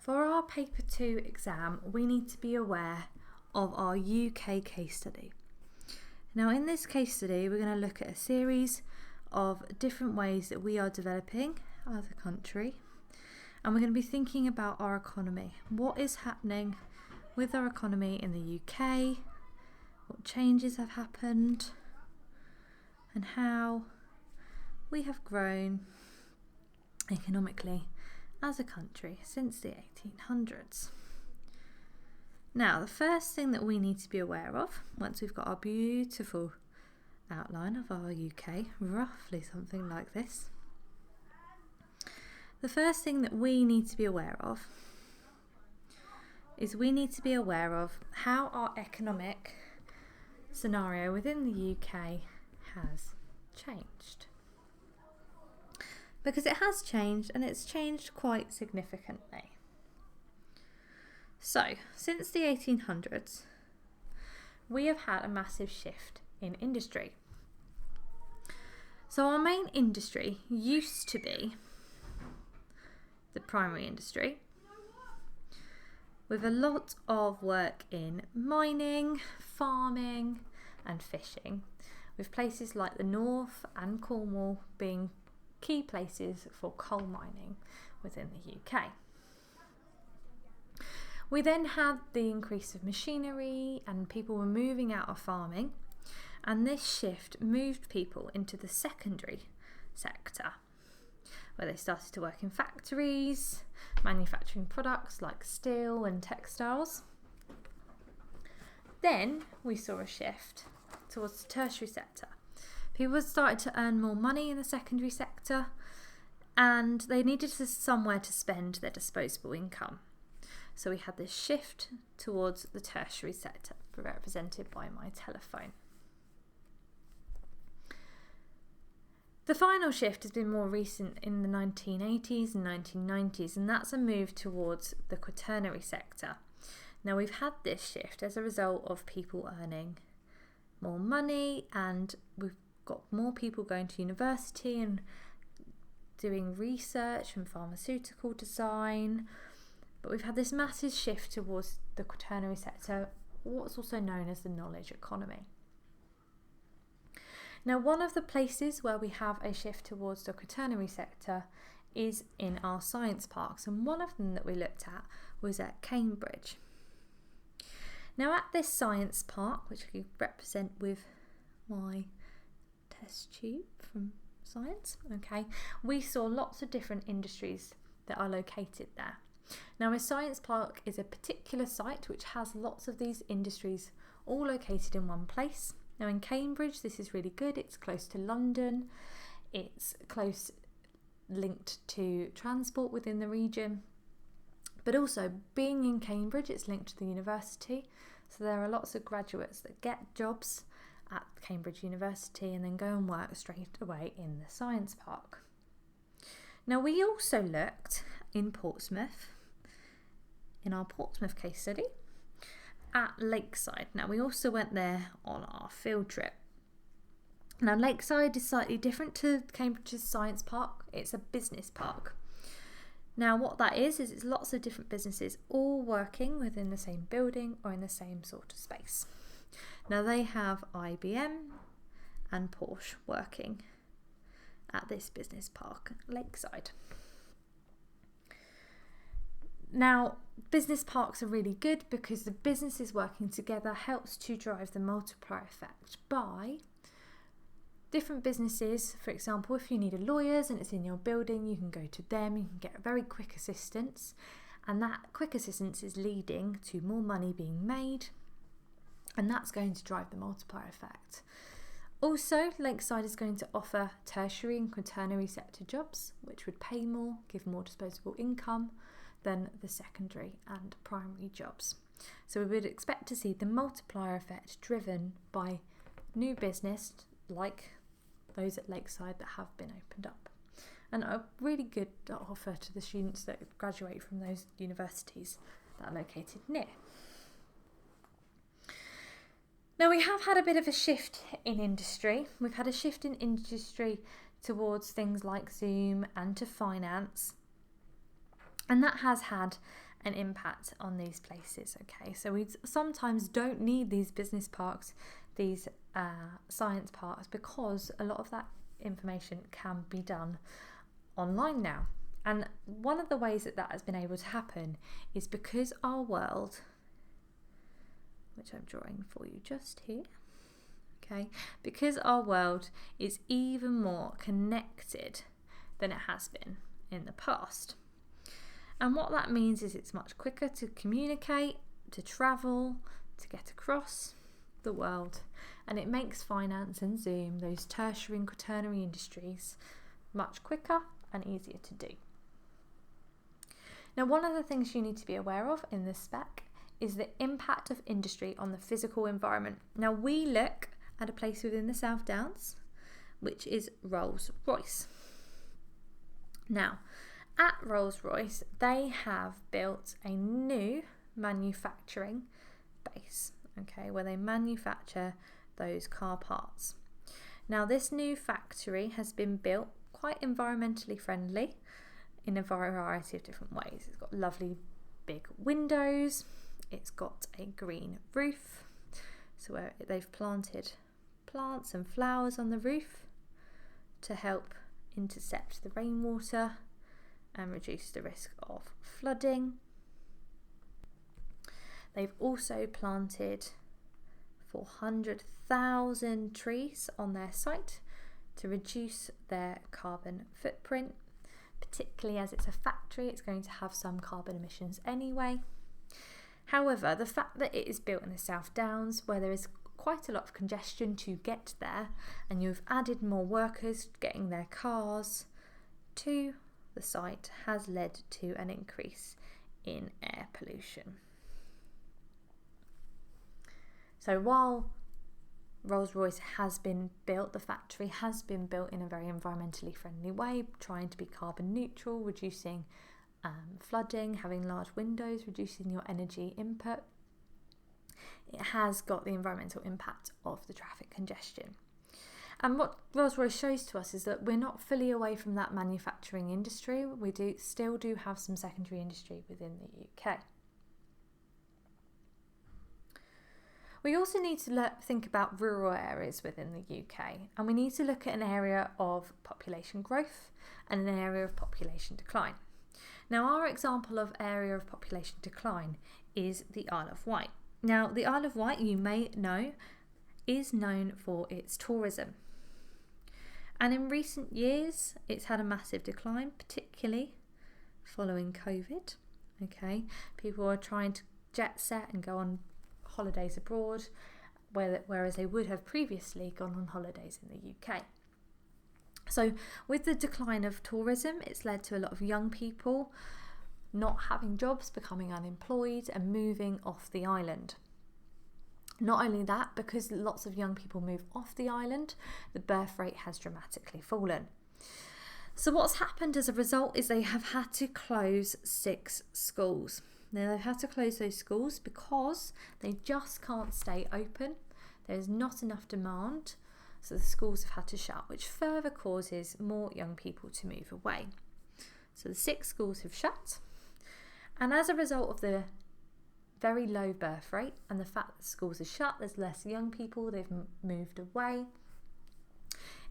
For our paper 2 exam, we need to be aware of our UK case study. Now in this case study, we're going to look at a series of different ways that we are developing as a country, and we're going to be thinking about our economy. What is happening with our economy in the UK? What changes have happened? And how we have grown economically as a country since the 1800s. Now, the first thing that we need to be aware of, once we've got our beautiful outline of our UK, roughly something like this, the first thing that we need to be aware of is we need to be aware of how our economic scenario within the UK has changed. Because it has changed, and it's changed quite significantly. So, since the 1800s, we have had a massive shift in industry. So our main industry used to be the primary industry, with a lot of work in mining, farming and fishing, with places like the North and Cornwall being key places for coal mining within the UK. We then had the increase of machinery and people were moving out of farming, and this shift moved people into the secondary sector, where they started to work in factories, manufacturing products like steel and textiles. Then we saw a shift towards the tertiary sector. People started to earn more money in the secondary sector, and they needed somewhere to spend their disposable income. So we had this shift towards the tertiary sector, represented by my telephone. The final shift has been more recent in the 1980s and 1990s, and that's a move towards the quaternary sector. Now we've had this shift as a result of people earning more money, and we've got more people going to university and doing research and pharmaceutical design. But we've had this massive shift towards the quaternary sector, what's also known as the knowledge economy. Now, one of the places where we have a shift towards the quaternary sector is in our science parks, and one of them that we looked at was at Cambridge. Now, at this science park, which I represent with my test tube from science, we saw lots of different industries that are located there. Now, a science park is a particular site which has lots of these industries all located in one place. Now in Cambridge, this is really good. It's close to London. It's close linked to transport within the region. But also being in Cambridge, it's linked to the university. So there are lots of graduates that get jobs at Cambridge University and then go and work straight away in the science park. Now we also looked in Portsmouth, in our Portsmouth case study, at Lakeside. Now we also went there on our field trip. Now Lakeside is slightly different to Cambridge's science park. It's a business park. Now what that is it's lots of different businesses all working within the same building or in the same sort of space. Now they have IBM and Porsche working at this business park, Lakeside. Now, business parks are really good because the businesses working together helps to drive the multiplier effect by different businesses. For example, if you need a lawyer's and it's in your building, you can go to them, you can get a very quick assistance, and that quick assistance is leading to more money being made, and that's going to drive the multiplier effect. Also, Lakeside is going to offer tertiary and quaternary sector jobs, which would pay more, give more disposable income than the secondary and primary jobs. So we would expect to see the multiplier effect driven by new business like those at Lakeside that have been opened up, and a really good offer to the students that graduate from those universities that are located near. Now we have had a bit of a shift in industry. We've had a shift in industry towards things like Zoom and to finance. And that has had an impact on these places. Okay, so we sometimes don't need these business parks, these science parks, because a lot of that information can be done online now. And one of the ways that that has been able to happen is because our world, which I'm drawing for you just here, okay, because our world is even more connected than it has been in the past. And what that means is it's much quicker to communicate, to travel, to get across the world, and it makes finance and Zoom, those tertiary and quaternary industries, much quicker and easier to do. Now, one of the things you need to be aware of in this spec is the impact of industry on the physical environment. Now, we look at a place within the South Downs, which is Rolls-Royce. Now, at Rolls-Royce, they have built a new manufacturing base, okay, where they manufacture those car parts. Now, this new factory has been built quite environmentally friendly in a variety of different ways. It's got lovely big windows, it's got a green roof, so where they've planted plants and flowers on the roof to help intercept the rainwater and reduce the risk of flooding. They've also planted 400,000 trees on their site to reduce their carbon footprint. Particularly as it's a factory, it's going to have some carbon emissions anyway. However, the fact that it is built in the South Downs, where there is quite a lot of congestion to get there, and you've added more workers getting their cars to the site, has led to an increase in air pollution. So while Rolls-Royce has been built, the factory has been built in a very environmentally friendly way, trying to be carbon neutral, reducing flooding, having large windows, reducing your energy input. It has got the environmental impact of the traffic congestion. And what Rolls-Royce shows to us is that we're not fully away from that manufacturing industry. We still do have some secondary industry within the UK. We also need to think about rural areas within the UK, and we need to look at an area of population growth and an area of population decline. Now, our example of area of population decline is the Isle of Wight. Now, the Isle of Wight, you may know, is known for its tourism. And in recent years, it's had a massive decline, particularly following COVID. Okay, people are trying to jet set and go on holidays abroad, whereas they would have previously gone on holidays in the UK. So with the decline of tourism, it's led to a lot of young people not having jobs, becoming unemployed and moving off the island. Not only that, because lots of young people move off the island, the birth rate has dramatically fallen. So what's happened as a result is they have had to close 6 schools. Now, they've had to close those schools because they just can't stay open. There's not enough demand, so the schools have had to shut, which further causes more young people to move away. So the 6 schools have shut, and as a result of the very low birth rate and the fact that the schools are shut, there's less young people, they've moved away.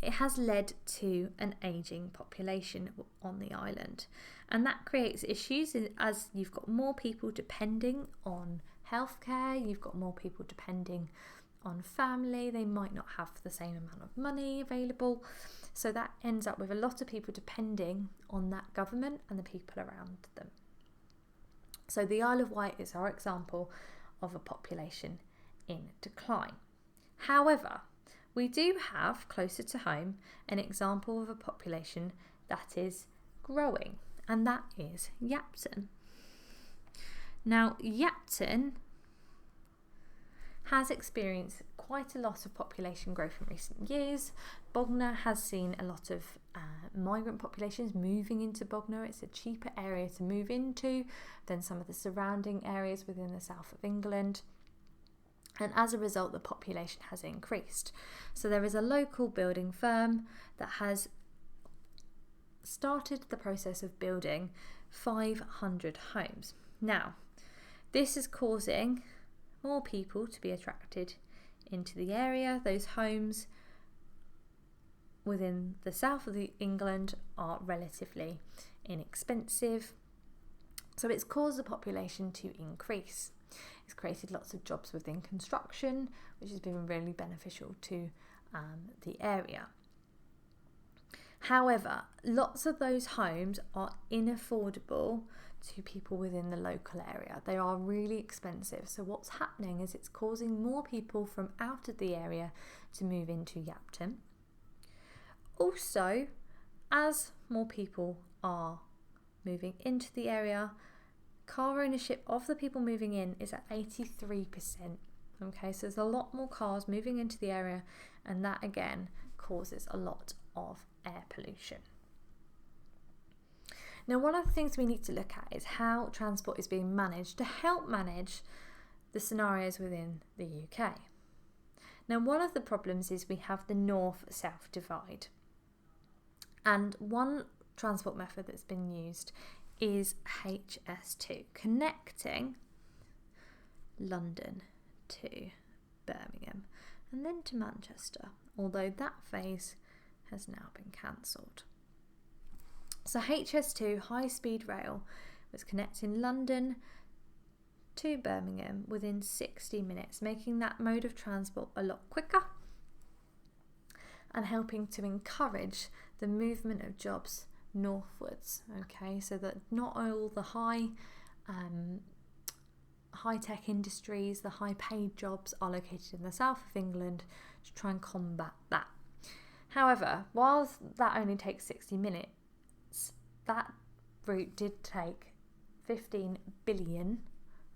It has led to an ageing population on the island, and that creates issues as you've got more people depending on healthcare, you've got more people depending on family, they might not have the same amount of money available, so that ends up with a lot of people depending on that government and the people around them. So the Isle of Wight is our example of a population in decline. However, we do have, closer to home, an example of a population that is growing, and that is Yapton. Now, Yapton has experienced quite a lot of population growth in recent years. Bognor has seen a lot of migrant populations moving into Bognor. It's a cheaper area to move into than some of the surrounding areas within the south of England. And as a result, the population has increased. So there is a local building firm that has started the process of building 500 homes. Now, this is causing more people to be attracted into the area. Those homes within the south of England are relatively inexpensive. So it's caused the population to increase. It's created lots of jobs within construction, which has been really beneficial to the area. However, lots of those homes are inaffordable to people within the local area. They are really expensive. So what's happening is it's causing more people from out of the area to move into Yapton. Also, as more people are moving into the area, car ownership of the people moving in is at 83%. Okay, so there's a lot more cars moving into the area, and that again causes a lot of air pollution. Now, one of the things we need to look at is how transport is being managed to help manage the scenarios within the UK. Now, one of the problems is we have the north-south divide. And one transport method that's been used is HS2, connecting London to Birmingham and then to Manchester, although that phase has now been cancelled. So HS2, high-speed rail, was connecting London to Birmingham within 60 minutes, making that mode of transport a lot quicker and helping to encourage the movement of jobs northwards. Okay, so that not all the high-tech industries, the high-paid jobs are located in the south of England to try and combat that. However, whilst that only takes 60 minutes, that route did take 15 billion,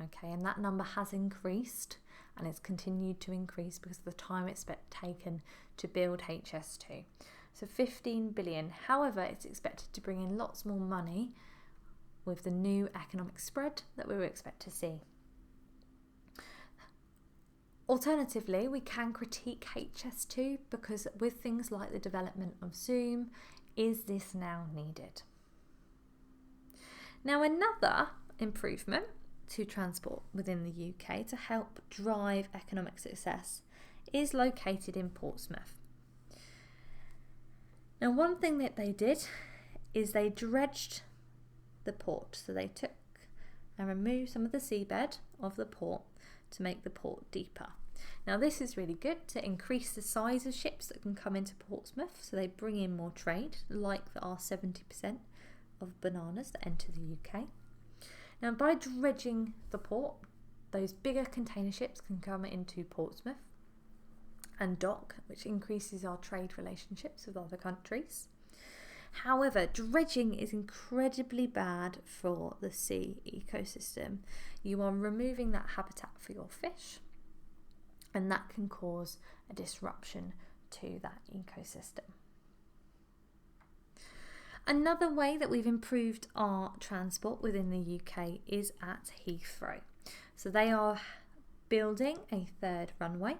okay, and that number has increased and it's continued to increase because of the time it's taken to build HS2. So 15 billion. However, it's expected to bring in lots more money with the new economic spread that we would expect to see. Alternatively, we can critique HS2 because with things like the development of Zoom, is this now needed? Now, another improvement to transport within the UK to help drive economic success is located in Portsmouth. Now, one thing that they did is they dredged the port. So they took and removed some of the seabed of the port to make the port deeper. Now, this is really good to increase the size of ships that can come into Portsmouth, so they bring in more trade, like our 70% of bananas that enter the UK. Now, by dredging the port, those bigger container ships can come into Portsmouth and dock, which increases our trade relationships with other countries. However, dredging is incredibly bad for the sea ecosystem. You are removing that habitat for your fish, and that can cause a disruption to that ecosystem. Another way that we've improved our transport within the UK is at Heathrow. So they are building a third runway,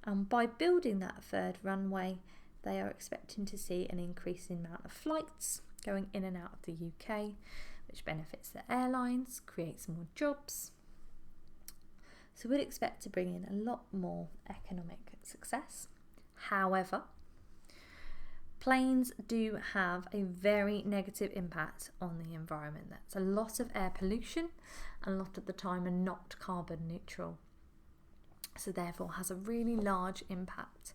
and by building that third runway, they are expecting to see an increasing amount of flights going in and out of the UK, which benefits the airlines, creates more jobs. So we'd expect to bring in a lot more economic success. However, planes do have a very negative impact on the environment. That's a lot of air pollution, and a lot of the time are not carbon neutral. So therefore has a really large impact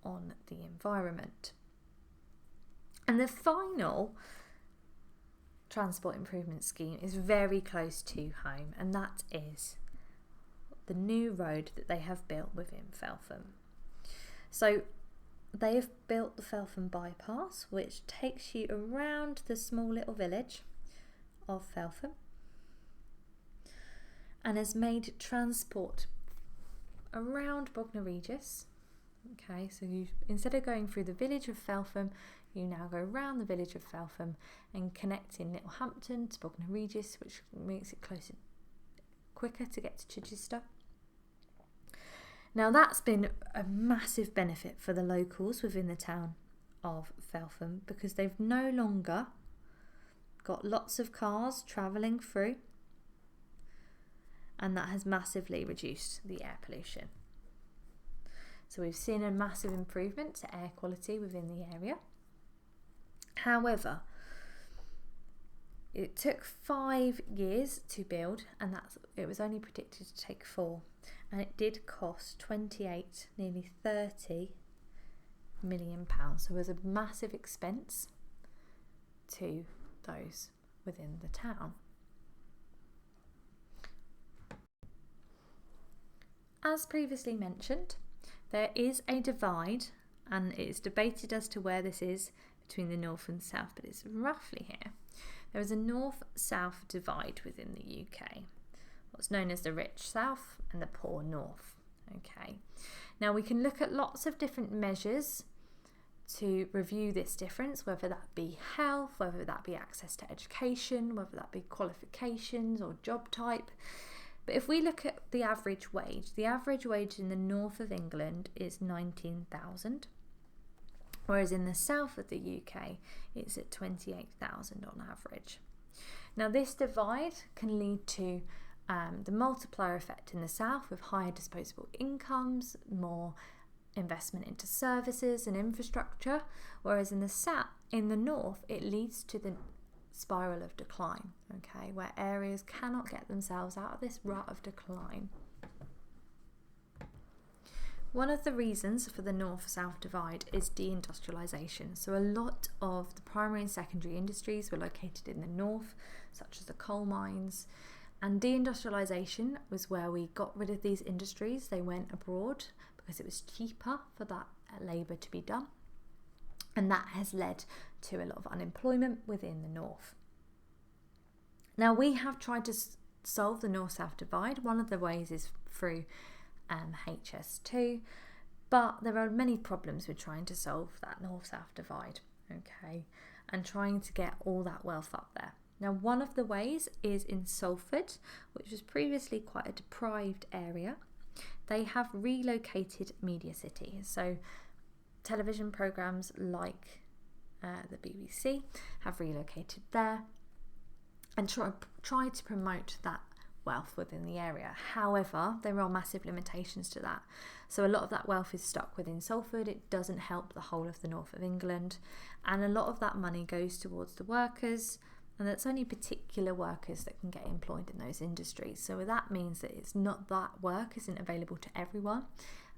on the environment. And the final transport improvement scheme is very close to home, and that is the new road that they have built within Feltham. So they have built the Feltham bypass, which takes you around the small little village of Feltham and has made transport around Bognor Regis. Okay, so you, instead of going through the village of Feltham, you now go around the village of Feltham and connect in Littlehampton to Bognor Regis, which makes it quicker to get to Chichester. Now, that's been a massive benefit for the locals within the town of Feltham, because they've no longer got lots of cars travelling through and that has massively reduced the air pollution. So we've seen a massive improvement to air quality within the area. However, it took 5 years to build, and it was only predicted to take 4, and it did cost 28, nearly 30 million pounds. So it was a massive expense to those within the town. As previously mentioned, there is a divide, and it is debated as to where this is between the north and south, but it's roughly here. There is a north-south divide within the UK, what's known as the rich south and the poor north. Okay, now we can look at lots of different measures to review this difference, whether that be health, whether that be access to education, whether that be qualifications or job type. But if we look at the average wage in the north of England is 19,000, whereas in the south of the UK it's at 28,000 on average. Now this divide can lead to the multiplier effect in the south with higher disposable incomes, more investment into services and infrastructure, whereas in the north it leads to the spiral of decline, okay, where areas cannot get themselves out of this rut of decline. One of the reasons for the north-south divide is deindustrialisation. So a lot of the primary and secondary industries were located in the north, such as the coal mines, and deindustrialisation was where we got rid of these industries. They went abroad because it was cheaper for that labour to be done. And that has led to a lot of unemployment within the north. Now we have tried to solve the north-south divide. One of the ways is through HS2, but there are many problems with trying to solve that north-south divide, okay, and trying to get all that wealth up there. Now one of the ways is in Salford, which was previously quite a deprived area. They have relocated Media City, so television programmes like the BBC have relocated there and try to promote that wealth within the area. However, there are massive limitations to that. So a lot of that wealth is stuck within Salford. It doesn't help the whole of the north of England, and a lot of that money goes towards the workers, and it's only particular workers that can get employed in those industries. So that means that it's not that work isn't available to everyone,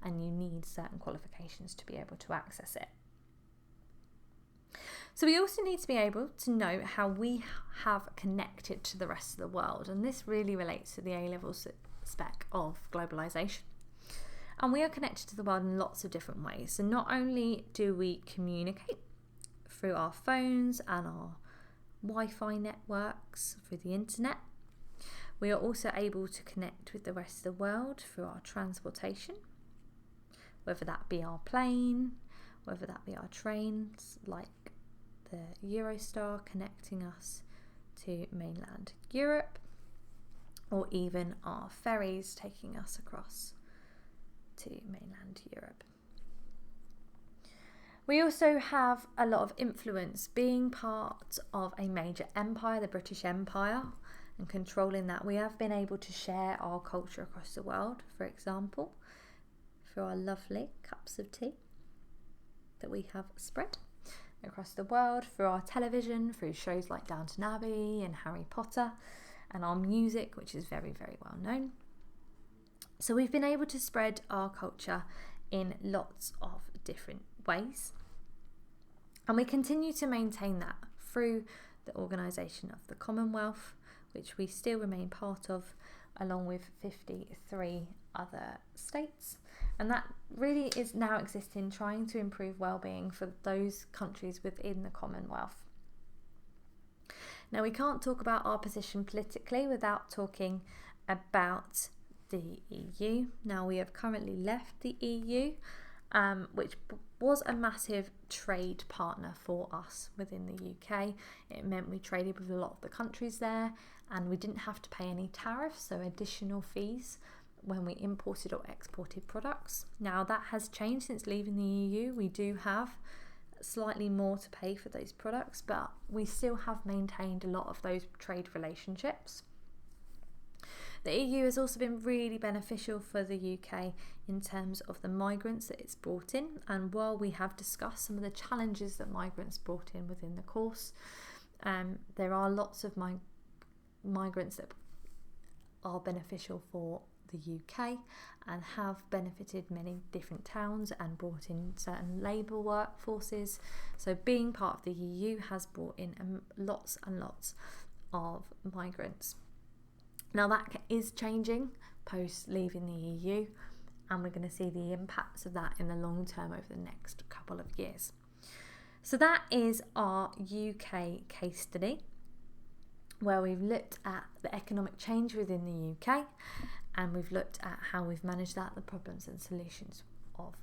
and you need certain qualifications to be able to access it. So we also need to be able to know how we have connected to the rest of the world, and this really relates to the A-level spec of globalisation. And we are connected to the world in lots of different ways. So not only do we communicate through our phones and our Wi-Fi networks through the internet, we are also able to connect with the rest of the world through our transportation, whether that be our plane, whether that be our trains like the Eurostar connecting us to mainland Europe, or even our ferries taking us across to mainland Europe. We also have a lot of influence being part of a major empire, the British Empire, and controlling that. We have been able to share our culture across the world, for example, through our lovely cups of tea that we have spread across the world, through our television, through shows like Downton Abbey and Harry Potter, and our music, which is very, very well known. So we've been able to spread our culture in lots of different ways, and we continue to maintain that through the organisation of the Commonwealth, which we still remain part of, along with 53 other states. And that really is now existing, trying to improve well-being for those countries within the Commonwealth. Now, we can't talk about our position politically without talking about the EU. Now, we have currently left the EU, which was a massive trade partner for us within the UK. It meant we traded with a lot of the countries there, and we didn't have to pay any tariffs, so additional fees when we imported or exported products. Now that has changed since leaving the EU. We do have slightly more to pay for those products, but we still have maintained a lot of those trade relationships. The EU has also been really beneficial for the UK in terms of the migrants that it's brought in, and while we have discussed some of the challenges that migrants brought in within the course, there are lots of migrants that are beneficial for the UK and have benefited many different towns and brought in certain labour workforces. So being part of the EU has brought in lots and lots of migrants. Now that is changing post leaving the EU, and we're going to see the impacts of that in the long term over the next couple of years. So that is our UK case study, where we've looked at the economic change within the UK, and we've looked at how we've managed that, the problems and solutions of